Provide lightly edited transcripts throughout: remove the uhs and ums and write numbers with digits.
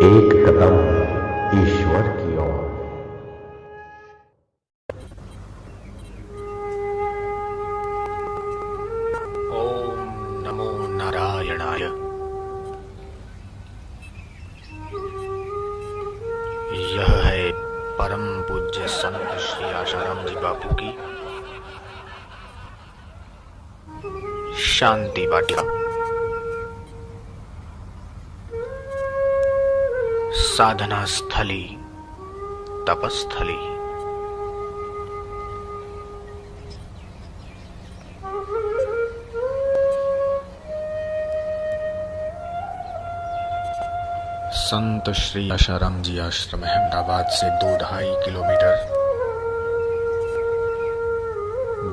एक कदम ईश्वर की ओर। ओम नमो नारायणाय। यह है परम पूज्य संत श्री आशाराम जी बापू की शांति वाटिका, साधना स्थली, तपस्थली। संत श्री आशाराम जी आश्रम अहमदाबाद से 2-2.5 किलोमीटर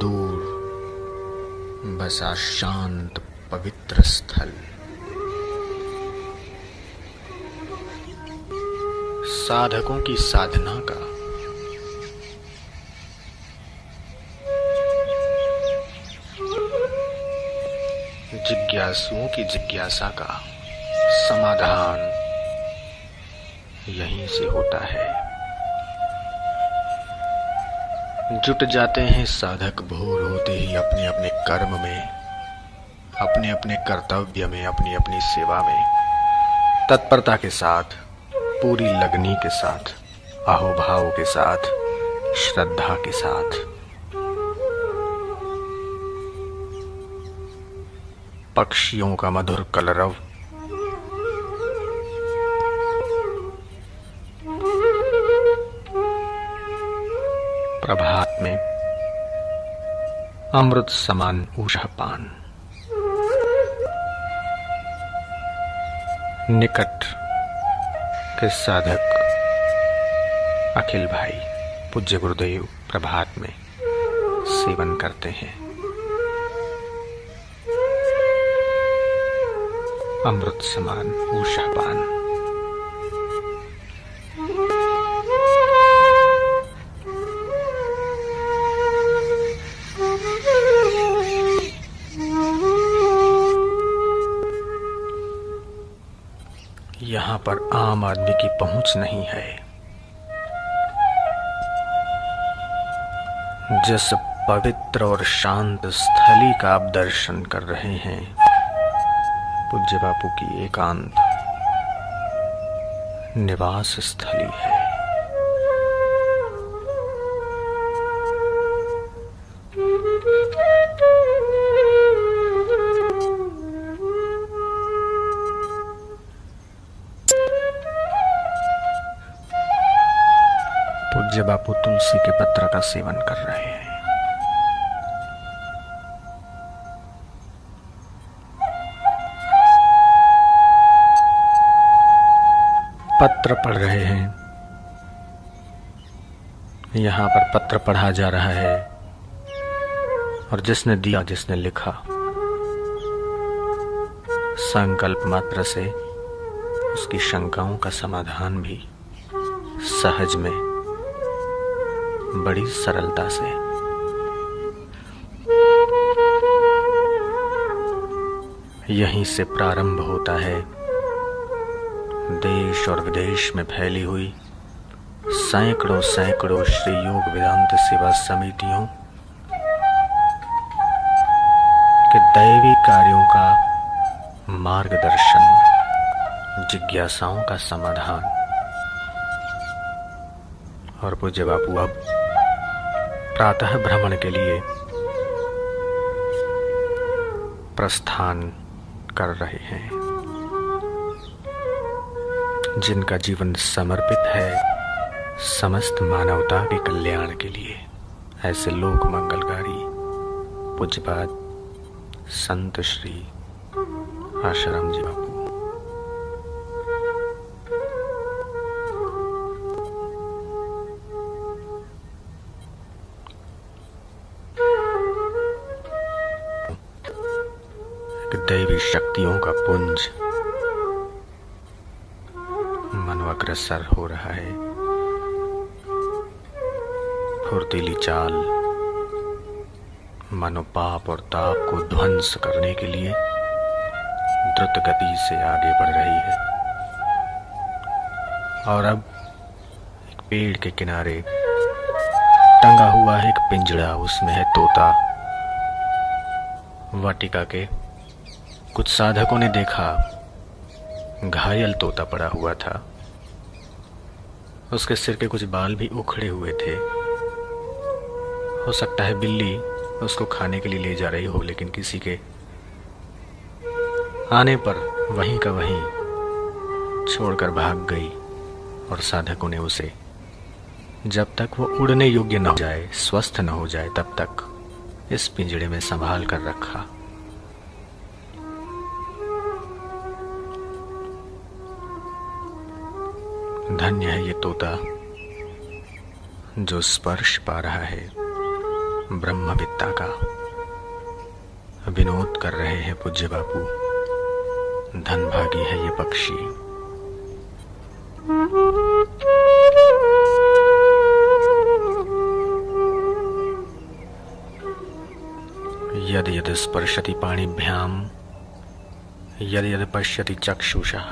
दूर बसा शांत पवित्र स्थल, साधकों की साधना का, जिज्ञासुओं की जिज्ञासा का समाधान यहीं से होता है। जुट जाते हैं साधक भोर होते ही अपने अपने कर्म में, अपने अपने कर्तव्य में, अपनी अपनी सेवा में तत्परता के साथ, पूरी लगनी के साथ, अहोभाव के साथ, श्रद्धा के साथ। पक्षियों का मधुर कलरव, प्रभात में अमृत समान ऊषापान, निकट के साधक अखिल भाई पूज्य गुरुदेव प्रभात में सेवन करते हैं अमृत समान ऊषापान। यहाँ पर आम आदमी की पहुंच नहीं है। जिस पवित्र और शांत स्थली का आप दर्शन कर रहे हैं, पूज्य बापू की एकांत निवास स्थली है। पूज्य बापू तुलसी के पत्र का सेवन कर रहे हैं। पत्र पढ़ रहे हैं। यहाँ पर पत्र पढ़ा जा रहा है और जिसने दिया, जिसने लिखा, संकल्प मात्र से उसकी शंकाओं का समाधान भी सहज में, बड़ी सरलता से। यहीं से प्रारंभ होता है देश और विदेश में फैली हुई सैकड़ों सैकड़ों श्री योग वेदांत सेवा समितियों के दैवी कार्यों का मार्गदर्शन, जिज्ञासाओं का समाधान। और पूज्य बापू अब प्रातः भ्रमण के लिए प्रस्थान कर रहे हैं। जिनका जीवन समर्पित है समस्त मानवता के कल्याण के लिए, ऐसे लोक मंगलकारी पूज्यपाद संत श्री आशाराम जी बापू। दैवी शक्तियों का पुंज मनोअग्रसर हो रहा है। फुर्तीली चाल मनोपाप और ताप को ध्वंस करने के लिए द्रुत गति से आगे बढ़ रही है। और अब एक पेड़ के किनारे टंगा हुआ है एक पिंजड़ा, उसमें है तोता। वाटिका के कुछ साधकों ने देखा घायल तोता पड़ा हुआ था। उसके सिर के कुछ बाल भी उखड़े हुए थे। हो सकता है बिल्ली उसको खाने के लिए ले जा रही हो, लेकिन किसी के आने पर वहीं का वहीं छोड़कर भाग गई। और साधकों ने उसे जब तक वो उड़ने योग्य न हो जाए, स्वस्थ न हो जाए, तब तक इस पिंजड़े में संभाल कर रखा। धन्य है ये तोता जो स्पर्श पा रहा है ब्रह्मविद्ता का। विनोद कर रहे हैं पूज्य बापू। धनभागी है ये पक्षी। यद यद स्पर्शति पाणिभ्याम यद यद पश्यति चक्षुषः।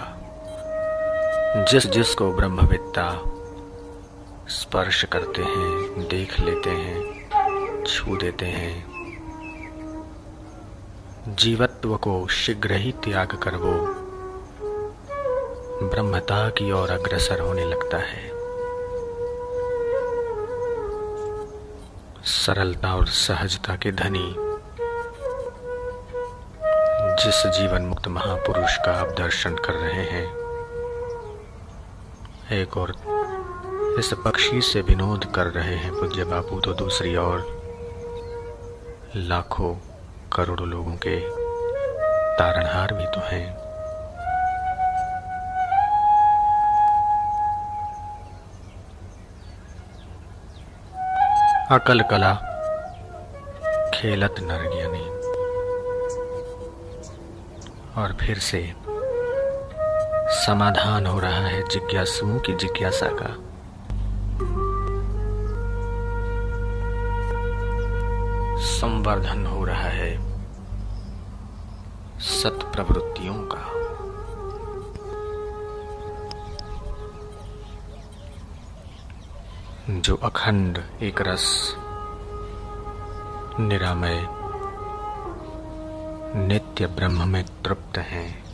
जिस जिसको ब्रह्मविद्ता स्पर्श करते हैं, देख लेते हैं, छू देते हैं, जीवत्व को शीघ्र ही त्याग कर वो ब्रह्मता की ओर अग्रसर होने लगता है। सरलता और सहजता के धनी जिस जीवन मुक्त महापुरुष का आप दर्शन कर रहे हैं, एक और इस पक्षी से विनोद कर रहे हैं पूज्य बापू, तो दूसरी ओर लाखों करोड़ों लोगों के तारणहार भी तो हैं। अकल कला खेलत नर ज्ञानी। और फिर से समाधान हो रहा है जिज्ञासुओं की जिज्ञासा का। संवर्धन हो रहा है सत प्रवृत्तियों का। जो अखंड एक रस निरामय नित्य ब्रह्म में तृप्त हैं,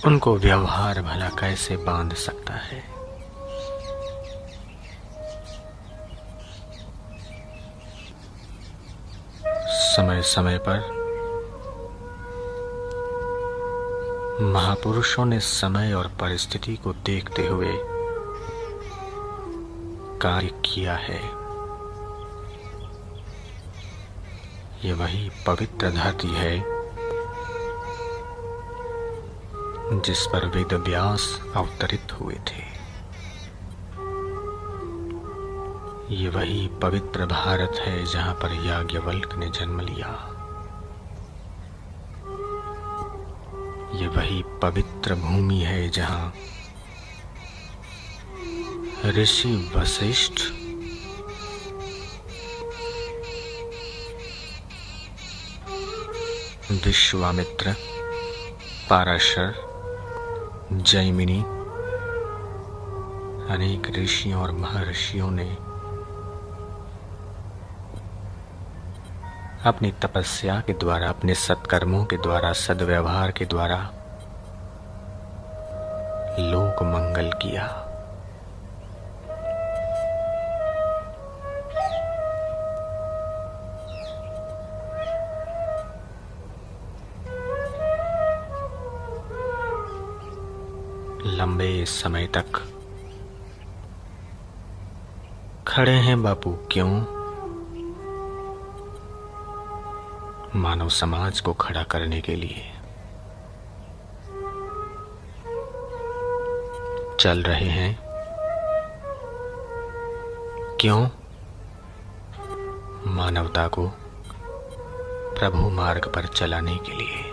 उनको व्यवहार भला कैसे बांध सकता है। समय समय पर महापुरुषों ने समय और परिस्थिति को देखते हुए कार्य किया है। ये वही पवित्र धरती है जिस पर वेद व्यास अवतरित हुए थे। ये वही पवित्र भारत है जहां पर याज्ञवल्क्य ने जन्म लिया। ये वही पवित्र भूमि है जहां ऋषि वशिष्ठ विश्वामित्र, पाराशर, जैमिनी, अनेक ऋषियों और महर्षियों ने अपनी तपस्या के द्वारा, अपने सत्कर्मों के द्वारा, सद्व्यवहार के द्वारा लोक मंगल किया। लंबे समय तक खड़े हैं बापू, क्यों? मानव समाज को खड़ा करने के लिए चल रहे हैं। क्यों? मानवता को प्रभु मार्ग पर चलाने के लिए।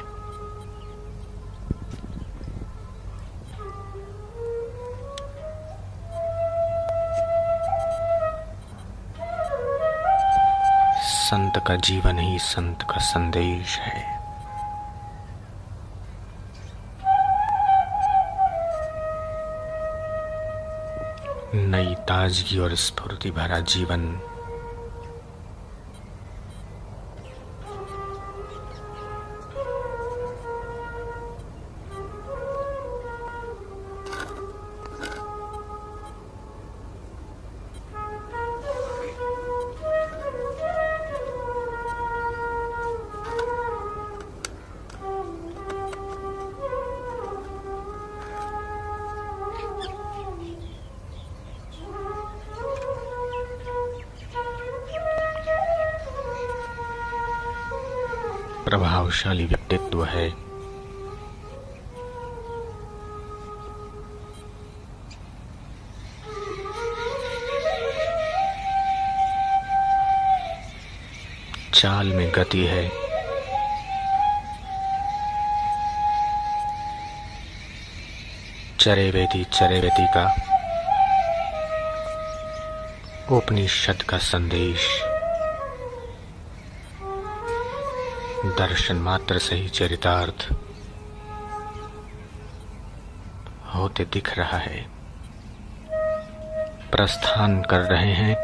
संत का जीवन ही संत का संदेश है। नई ताजगी और स्फूर्ति भरा जीवन प्रभावशाली व्यक्तित्व है। चाल में गति है। चरेवेदी का उपनिषद का संदेश दर्शन मात्र से ही चरितार्थ होते दिख रहा है। प्रस्थान कर रहे हैं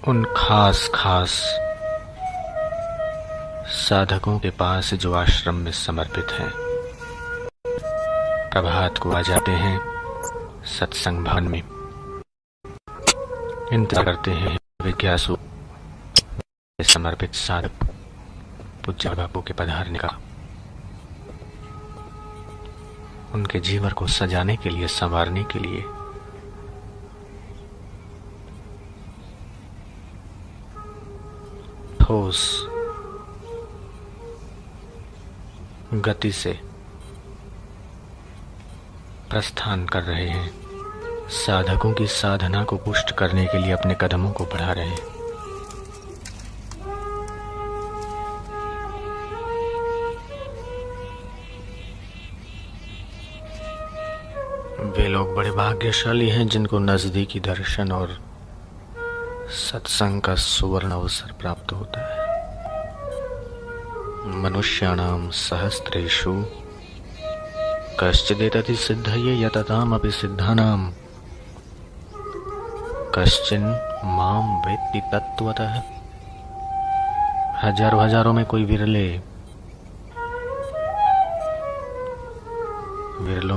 उन खास साधकों के पास जो आश्रम में समर्पित हैं। प्रभात को आ जाते हैं सत्संग भवन में, इंतजार करते हैं विज्ञासु समर्पित साधक पूज्य बापू के पधारने का, उनके जीवन को सजाने के लिए, संवारने के लिए। ठोस गति से प्रस्थान कर रहे हैं, साधकों की साधना को पुष्ट करने के लिए अपने कदमों को बढ़ा रहे हैं। वे लोग बड़े भाग्यशाली हैं जिनको नजदीकी दर्शन और सत्संग का सुवर्ण अवसर प्राप्त होता है। मनुष्याणाम सहस्रेषु कश्चिदेतति सिद्धये यततामपि सिद्धानाम कश्चिन माम वेत्ति तत्वतः। हजारों में कोई विरलों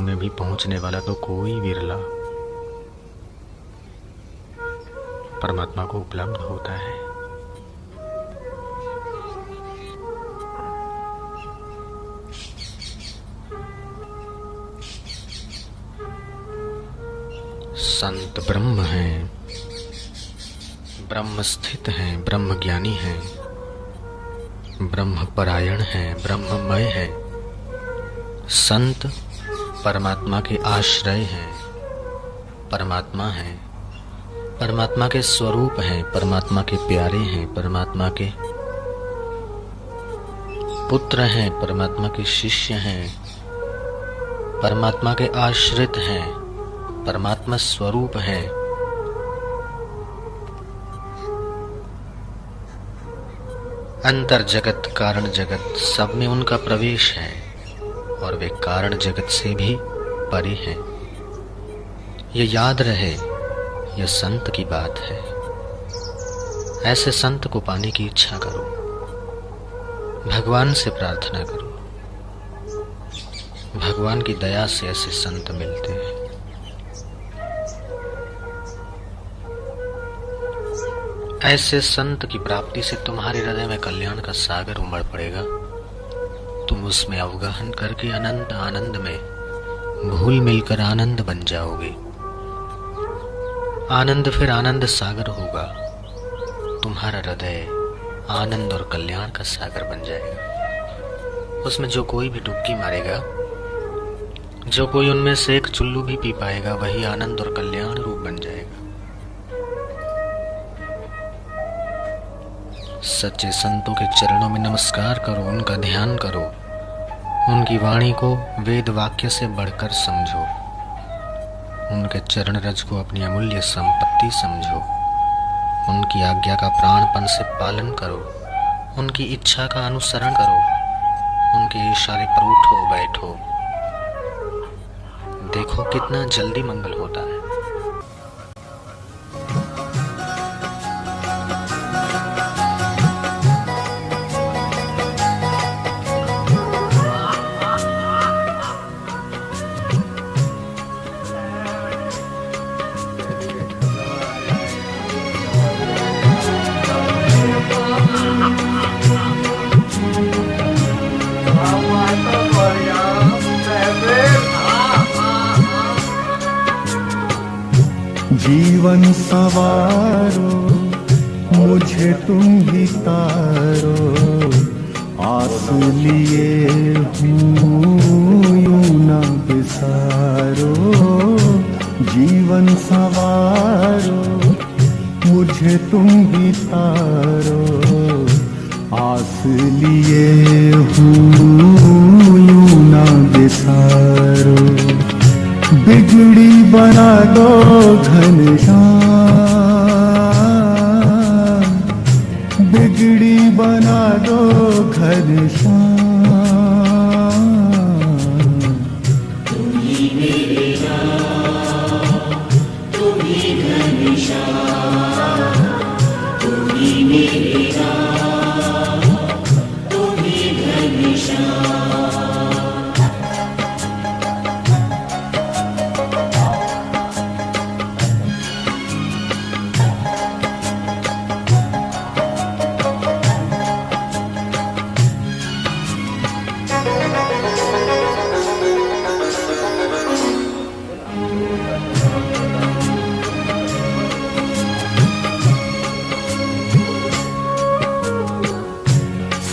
में भी पहुंचने वाला तो कोई विरला परमात्मा को उपलब्ध होता है। संत ब्रह्म हैं, ब्रह्म स्थित हैं, ब्रह्म ज्ञानी हैं, ब्रह्म परायण हैं, ब्रह्ममय हैं। संत परमात्मा के आश्रय हैं, परमात्मा हैं, परमात्मा के स्वरूप हैं, परमात्मा के प्यारे हैं, परमात्मा के पुत्र हैं, परमात्मा के शिष्य हैं, परमात्मा के आश्रित हैं, परमात्मा स्वरूप हैं। अंतर जगत कारण जगत सब में उनका प्रवेश है और वे कारण जगत से भी परे हैं। ये याद रहे, यह संत की बात है। ऐसे संत को पाने की इच्छा करो, भगवान से प्रार्थना करो। भगवान की दया से ऐसे संत मिलते हैं। ऐसे संत की प्राप्ति से तुम्हारे हृदय में कल्याण का सागर उमड़ पड़ेगा। तुम उसमें अवगाहन करके अनंत आनंद में घुल मिलकर आनंद बन जाओगे। आनंद फिर आनंद सागर होगा। तुम्हारा हृदय आनंद और कल्याण का सागर बन जाएगा। उसमें जो कोई भी डुबकी मारेगा, जो कोई उनमें से एक चुल्लू भी पी पाएगा, वही आनंद और कल्याण रूप बन जाएगा। सच्चे संतों के चरणों में नमस्कार करो, उनका ध्यान करो, उनकी वाणी को वेद वाक्य से बढ़कर समझो, उनके चरण रज को अपनी अमूल्य संपत्ति समझो, उनकी आज्ञा का प्राणपन से पालन करो, उनकी इच्छा का अनुसरण करो, उनके इशारे पर उठो बैठो। देखो कितना जल्दी मंगल होता है। जीवन सवारो मुझे तुम ही तारो, आस लिए हूँ यूं न बिसारो। जीवन सवारो मुझे तुम ही तारो, आस लिए हूँ यूं न बिसारो। बिगड़ी बना दो घनश्याम, बिगड़ी बना दो घनश्याम। तुम ही मेरे राम, तुम ही घनश्याम, तुम ही मेरे राम, तुम ही घनश्याम।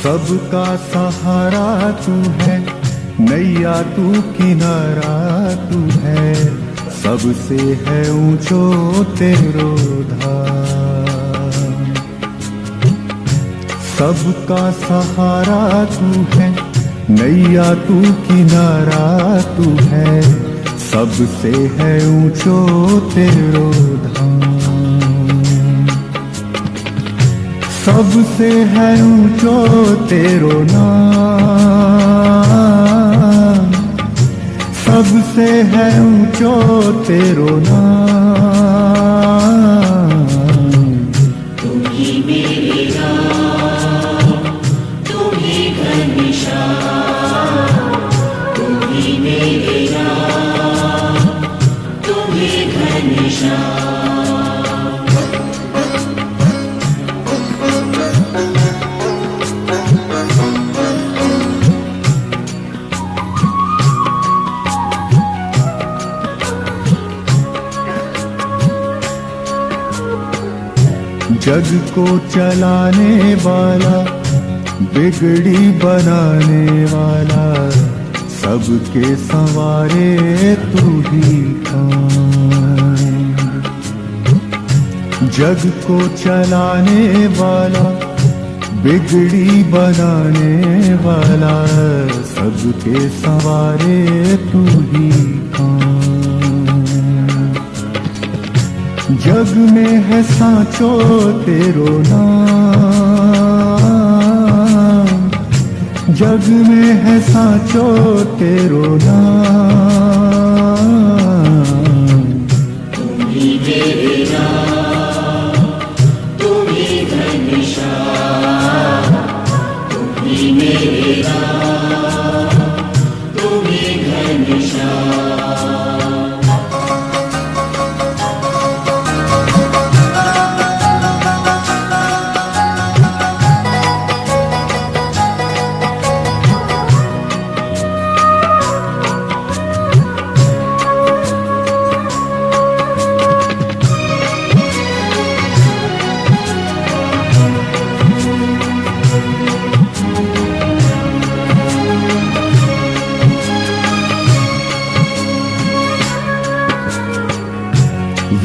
सबका सहारा तू है, नैया तू किनारा तू है, सबसे है ऊंचो तेरो धाम। सबका सहारा तू है, नैया तू किनारा तू है, सबसे है ऊंचो तेरो धाम। सबसे है ऊंचो तेरो नाम, सबसे है ऊंचो तेरो नाम। तुम ही मेरे राम, तुम ही घनश्याम, तुम ही मेरे राम, तुम ही घनश्याम। जग को चलाने वाला, बिगड़ी बनाने वाला, सबके संवारे तू ही कान। जग को चलाने वाला, बिगड़ी बनाने वाला, सबके संवारे तू ही कान। जग में है सांचो तेरो नाम, जग में है सांचो तेरो नाम। तुम ही मेरे राम, तुम ही घनश्याम, तुम ही मेरे राम, तुम ही घनश्याम।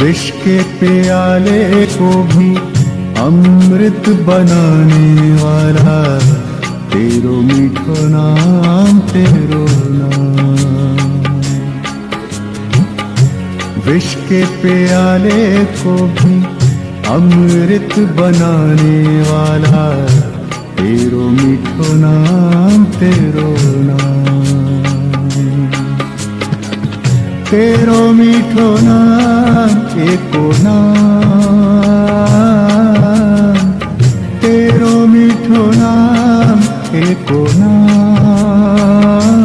विष के प्याले को भी अमृत बनाने वाला, तेरो मीठो नाम, तेरो नाम। विष के प्याले को भी अमृत बनाने वाला, तेरो मीठो नाम, तेरो नाम। तेरो मीठो नाम एको नाम, तेरो मीठो नाम एको नाम।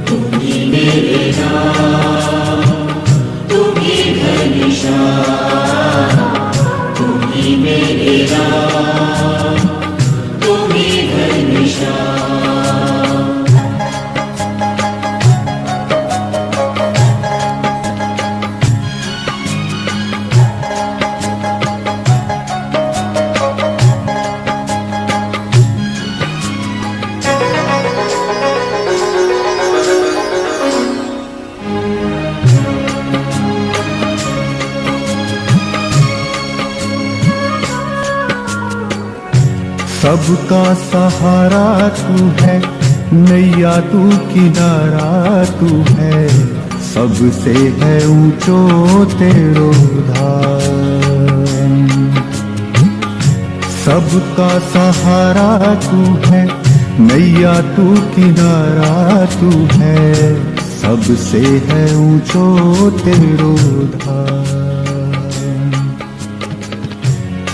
तुम ही मेरे राम, तुम ही घनश्याम, तुम ही मेरे राम, तुम ही घनश्याम। सबका सहारा तू है, नैया तू किनारा तू है, सबसे है ऊंचो तेरो धाम। सबका सहारा तू है, नैया तू किनारा तू है, सबसे है ऊंचो तेरो धाम।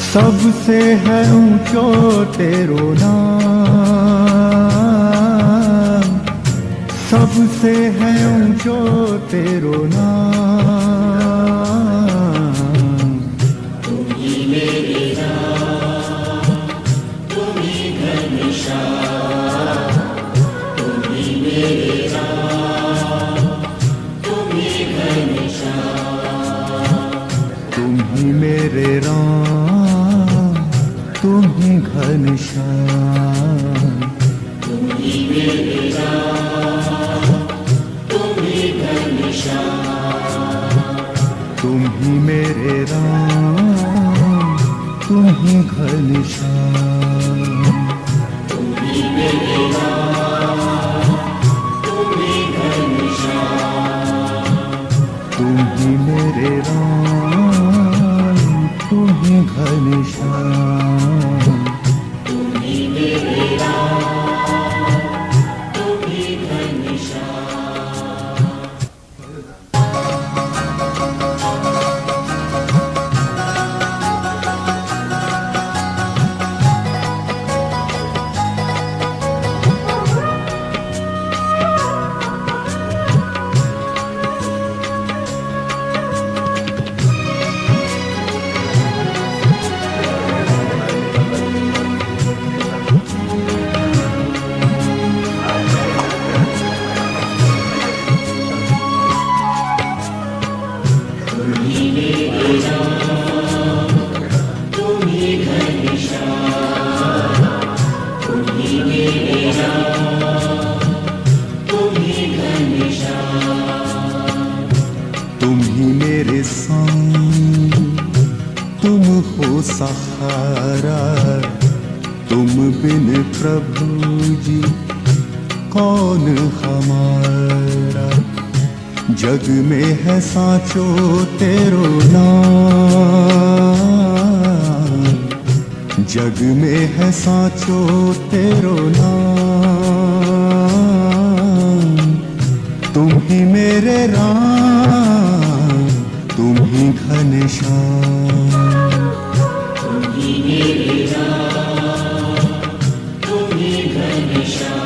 सबसे है ऊंचो तेरो नाम, सबसे है ऊंचो तेरो नाम। तुम ही मेरे राम, तुम ही घनश्याम, तुम ही मेरे राम, तुम ही घनश्याम। तुम ही मेरे राम, तुम ही घनश्याम। तुम ही मेरे राम, तुम ही घनश्याम। तुम ही मेरे राम, तुम ही घनश्याम। तुम ही मेरे राम, तुम ही घनश्याम। तुम ही मेरे राम, तुम ही घनश्याम। तुम ही मेरे राम, तुम ही घनश्याम। तुम ही मेरे संग, तुम हो सहारा, तुम बिन प्रभु जी कौन हमारा। जग में है साचो तेरो नाम, जग में है साचो तेरो नाम। तुम ही मेरे राम, तुम ही घनश्याम। तुम ही मेरे राम, तुम ही घनश्याम।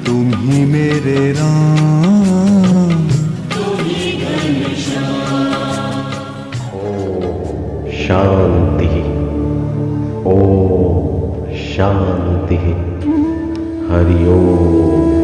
तुम ही मेरे राम, तुम ही घनश्याम। शांति, ओम शांति, हरि ओम।